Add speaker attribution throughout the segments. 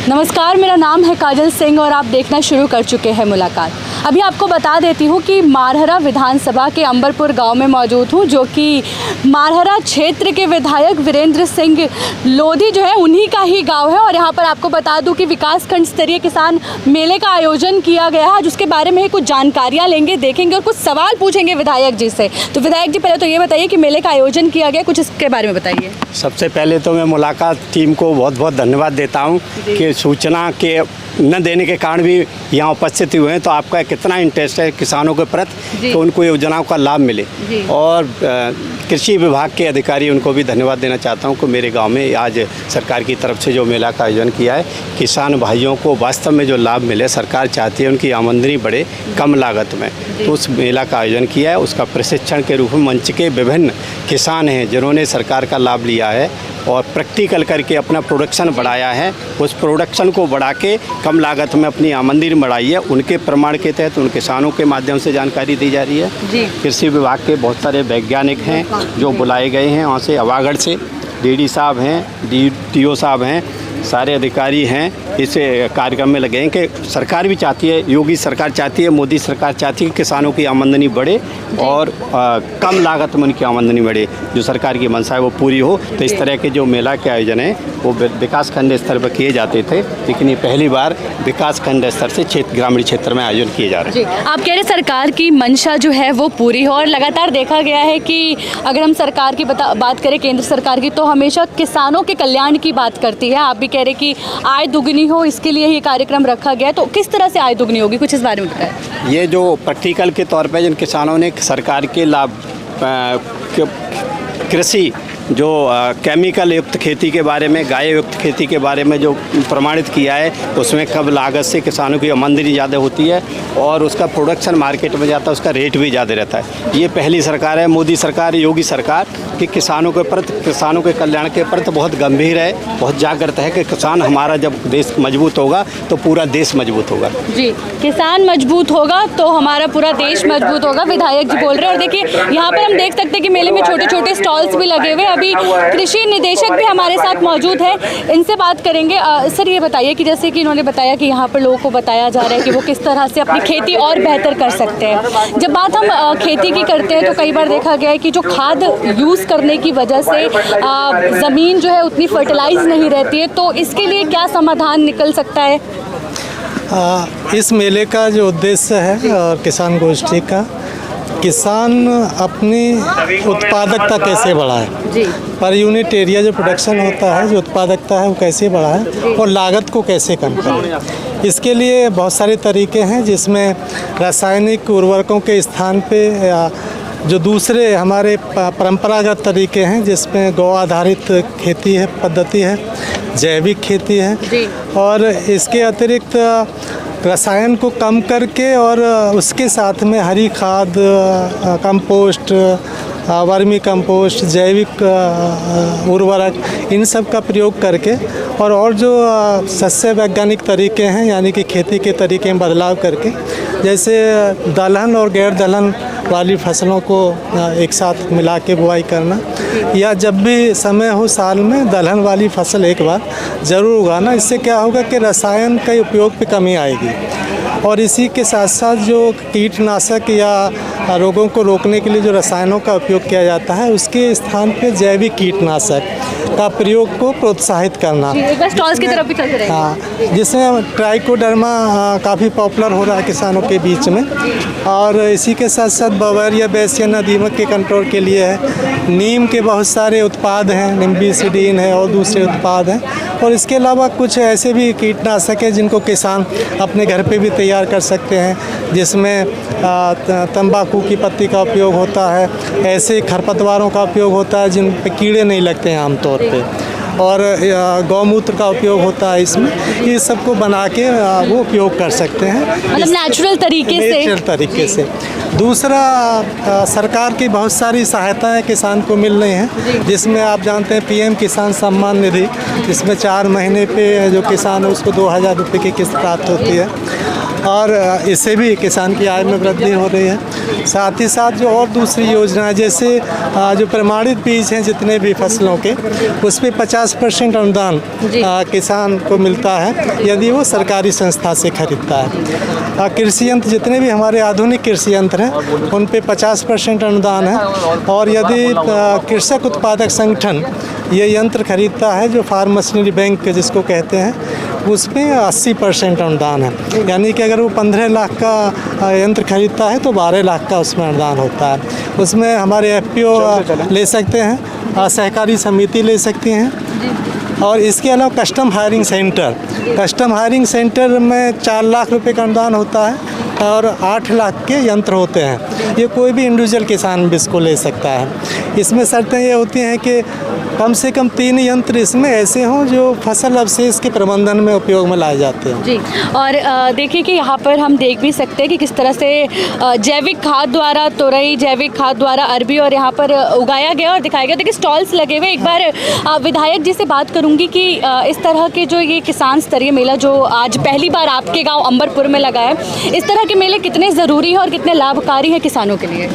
Speaker 1: नमस्कार, मेरा नाम है काजल सिंह और आप देखना शुरू कर चुके हैं मुलाकात। अभी आपको बता देती हूँ कि मारहरा विधानसभा के अंबरपुर गांव में मौजूद हूँ, जो कि मारहरा क्षेत्र के विधायक वीरेंद्र सिंह लोधी जो है उन्हीं का ही गांव है। और यहाँ पर आपको बता दूँ कि विकास खंड स्तरीय किसान मेले का आयोजन किया गया है, जिसके बारे में कुछ जानकारियाँ लेंगे, देखेंगे और कुछ सवाल पूछेंगे विधायक जी से। तो विधायक जी, पहले तो ये बताइए कि मेले का आयोजन किया गया, कुछ इसके बारे में बताइए।
Speaker 2: सबसे पहले तो मैं मुलाकात टीम को बहुत बहुत धन्यवाद देता हूँ कि सूचना के न देने के कारण भी यहाँ उपस्थित हुए हैं। तो आपका कितना इंटरेस्ट है किसानों के प्रति कि उनको योजनाओं का लाभ मिले। और कृषि विभाग के अधिकारी, उनको भी धन्यवाद देना चाहता हूँ कि मेरे गांव में आज सरकार की तरफ से जो मेला का आयोजन किया है, किसान भाइयों को वास्तव में जो लाभ मिले, सरकार चाहती है उनकी आमदनी बढ़े कम लागत में, तो उस मेला का आयोजन किया है। उसका प्रशिक्षण के रूप में मंच के विभिन्न किसान हैं जिन्होंने सरकार का लाभ लिया है और प्रैक्टिकल करके अपना प्रोडक्शन बढ़ाया है, उस प्रोडक्शन को बढ़ा के कम लागत में अपनी आमदनी बढ़ाई है, उनके प्रमाण के तहत उन किसानों के माध्यम से जानकारी दी जा रही है। कृषि विभाग के बहुत सारे वैज्ञानिक हैं जो बुलाए गए हैं वहाँ से, अवागढ़ से डीडी साहब हैं, DTO साहब हैं, सारे अधिकारी हैं इस कार्यक्रम में लगे हैं कि सरकार भी चाहती है, योगी सरकार चाहती है, मोदी सरकार चाहती है कि किसानों की आमदनी बढ़े और कम लागत में उनकी आमदनी बढ़े। जो सरकार की मंशा है वो पूरी हो। तो इस तरह के जो मेला के आयोजन है वो विकास खंड स्तर पर किए जाते थे, लेकिन ये पहली बार विकास खंड स्तर से ग्रामीण क्षेत्र में आयोजन किए जा रहे हैं।
Speaker 1: आप कह रहे सरकार की मंशा जो है वो पूरी हो, और लगातार देखा गया है कि अगर हम सरकार की बात करें, केंद्र सरकार की, तो हमेशा किसानों के कल्याण की बात करती है। आप भी कह रहे कि आय दुगनी हो, इसके लिए ये कार्यक्रम रखा गया है। तो किस तरह से आय दुगनी होगी, कुछ इस बारे में बताएं।
Speaker 2: ये जो प्रैक्टिकल के तौर पे जिन किसानों ने सरकार के लाभ कृषि जो केमिकल युक्त खेती के बारे में, गाय युक्त खेती के बारे में जो प्रमाणित किया है, उसमें कम लागत से किसानों की आमदनी ज़्यादा होती है और उसका प्रोडक्शन मार्केट में जाता है, उसका रेट भी ज़्यादा रहता है। ये पहली सरकार है, मोदी सरकार, योगी सरकार, कि किसानों के प्रति, किसानों के कल्याण के प्रति बहुत गंभीर है, बहुत जागृत है कि किसान हमारा जब देश मजबूत होगा तो पूरा देश मजबूत होगा।
Speaker 1: जी, किसान मजबूत होगा तो हमारा पूरा देश मजबूत होगा, विधायक जी बोल रहे हैं। और देखिए यहाँ पर हम देख सकते हैं कि मेले में छोटे छोटे स्टॉल्स भी लगे हुए। अभी कृषि निदेशक भी हमारे साथ मौजूद है, इनसे बात करेंगे। सर, ये बताइए कि जैसे कि इन्होंने बताया कि यहाँ पर लोगों को बताया जा रहा है कि वो किस तरह से अपनी खेती और बेहतर कर सकते हैं। जब बात हम खेती की करते हैं तो कई बार देखा गया है कि जो खाद यूज़ करने की वजह से ज़मीन जो है उतनी फर्टिलाइज नहीं रहती है, तो इसके लिए क्या समाधान निकल सकता है?
Speaker 3: इस मेले का जो उद्देश्य है और किसान गोष्ठी का, किसान अपनी उत्पादकता कैसे बढ़ाए, पर यूनिट एरिया जो प्रोडक्शन होता है, जो उत्पादकता है वो कैसे बढ़ाए और लागत को कैसे कम करें। इसके लिए बहुत सारे तरीके हैं, जिसमें रासायनिक उर्वरकों के स्थान पे जो दूसरे हमारे परंपरागत तरीके हैं, जिसमें गौ आधारित खेती है, पद्धति है, जैविक खेती है, और इसके अतिरिक्त रसायन को कम करके और उसके साथ में हरी खाद, कंपोस्ट, वर्मी कंपोस्ट, जैविक उर्वरक, इन सब का प्रयोग करके और जो सस्य वैज्ञानिक तरीके हैं, यानी कि खेती के तरीके में बदलाव करके, जैसे दलहन और गैर दलहन वाली फसलों को एक साथ मिला के बुआई करना, या जब भी समय हो साल में दलहन वाली फसल एक बार ज़रूर उगाना। इससे क्या होगा कि रसायन का उपयोग पे कमी आएगी, और इसी के साथ साथ जो कीटनाशक या रोगों को रोकने के लिए जो रसायनों का उपयोग किया जाता है, उसके स्थान पे जैविक कीटनाशक का प्रयोग को प्रोत्साहित करना।
Speaker 1: स्टॉल्स की तरफ भी चलते रहेंगे।
Speaker 3: हाँ, जिसमें ट्राइकोडर्मा काफ़ी पॉपुलर हो रहा है किसानों के बीच में, और इसी के साथ साथ बवेरिया बेसियाना दीमक के कंट्रोल के लिए है। नीम के बहुत सारे उत्पाद हैं, निम्बीसिडीन है और दूसरे उत्पाद हैं, और इसके अलावा कुछ ऐसे भी कीटनाशक हैं जिनको किसान अपने घर पे भी तैयार कर सकते हैं, जिसमें तंबाकू की पत्ती का उपयोग होता है, ऐसे खरपतवारों का उपयोग होता है जिन पे कीड़े नहीं लगते हैं आमतौर पे, और गौमूत्र का उपयोग होता है इसमें। ये सब को बना के वो उपयोग कर सकते हैं,
Speaker 1: मतलब नेचुरल तरीके से।
Speaker 3: दूसरा, सरकार की बहुत सारी सहायताएं किसान को मिल रही हैं, जिसमें आप जानते हैं PM किसान सम्मान निधि, जिसमें 4 महीने पे जो किसान है उसको 2000 रुपये की किस्त प्राप्त होती है। और इससे भी किसान की आय में वृद्धि हो रही है। साथ ही साथ जो और दूसरी योजनाएं, जैसे जो प्रमाणित बीज हैं जितने भी फसलों के, उस पर 50% अनुदान किसान को मिलता है यदि वो सरकारी संस्था से खरीदता है। कृषि यंत्र जितने भी हमारे आधुनिक कृषि यंत्र हैं उन पे 50% अनुदान है, और यदि कृषक उत्पादक संगठन ये यंत्र खरीदता है, जो फार्म मशीनरी बैंक जिसको कहते हैं, उसमें 80% अनुदान है। यानी कि अगर वो 15 लाख का यंत्र खरीदता है तो 12 लाख का उसमें अनुदान होता है। उसमें हमारे FPO ले सकते हैं, सहकारी समिति ले सकती हैं, और इसके अलावा कस्टम हायरिंग सेंटर में 4 लाख रुपए का अनुदान होता है और 8 लाख के यंत्र होते हैं। ये कोई भी इंडिविजुअल किसान भी इसको ले सकता है। इसमें शर्तें ये होती हैं कि कम से कम 3 यंत्र इसमें ऐसे हों जो फसल अवशेष के प्रबंधन में उपयोग में लाए जाते हैं।
Speaker 1: जी, और देखिए कि यहाँ पर हम देख भी सकते हैं कि किस तरह से जैविक खाद द्वारा तोरई, जैविक खाद द्वारा अरबी और यहाँ पर उगाया गया और दिखाया गया। देखिए स्टॉल्स लगे हुए। एक बार विधायक जी से बात करूँगी कि इस तरह के जो ये किसान स्तरीय मेला जो आज पहली बार आपके गाँव अंबरपुर में लगा है, इस तरह के मेले कितने ज़रूरी हैं और कितने लाभकारी हैं किसानों के लिए?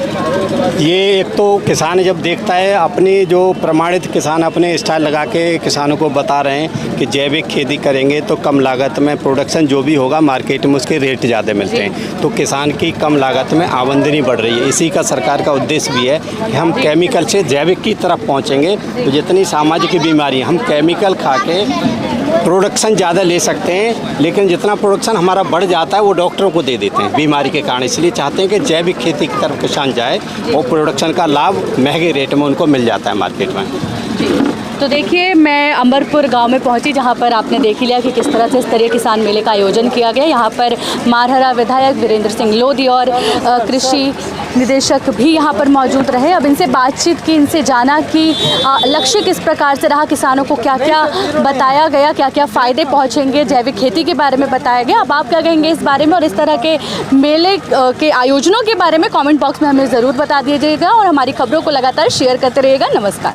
Speaker 2: ये एक तो किसान जब देखता है, अपनी जो प्रमाणित किसान अपने स्टाइल लगा के किसानों को बता रहे हैं कि जैविक खेती करेंगे तो कम लागत में प्रोडक्शन जो भी होगा मार्केट में उसके रेट ज़्यादा मिलते हैं, तो किसान की कम लागत में आमदनी बढ़ रही है। इसी का सरकार का उद्देश्य भी है कि हम केमिकल से जैविक की तरफ पहुँचेंगे, तो जितनी सामाजिक बीमारी हम केमिकल खा के प्रोडक्शन ज़्यादा ले सकते हैं, लेकिन जितना प्रोडक्शन हमारा बढ़ जाता है वो डॉक्टरों को दे देते हैं बीमारी के कारण। इसलिए चाहते हैं कि जैविक खेती की तरफ किसान जाए और प्रोडक्शन का लाभ महंगे रेट में उनको मिल जाता है मार्केट में।
Speaker 1: तो देखिए मैं अंबरपुर गांव में पहुंची, जहां पर आपने देख लिया कि किस तरह से स्तरीय किसान मेले का आयोजन किया गया। यहां पर मारहरा विधायक वीरेंद्र सिंह लोधी और कृषि निदेशक भी यहां पर मौजूद रहे। अब इनसे बातचीत की, इनसे जाना कि लक्ष्य किस प्रकार से रहा, किसानों को क्या क्या बताया गया, क्या क्या फ़ायदे पहुँचेंगे, जैविक खेती के बारे में बताया गया। अब आप क्या कहेंगे इस बारे में और इस तरह के मेले के आयोजनों के बारे में कॉमेंट बॉक्स में हमें ज़रूर बता दीजिएगा और हमारी खबरों को लगातार शेयर करते रहिएगा। नमस्कार।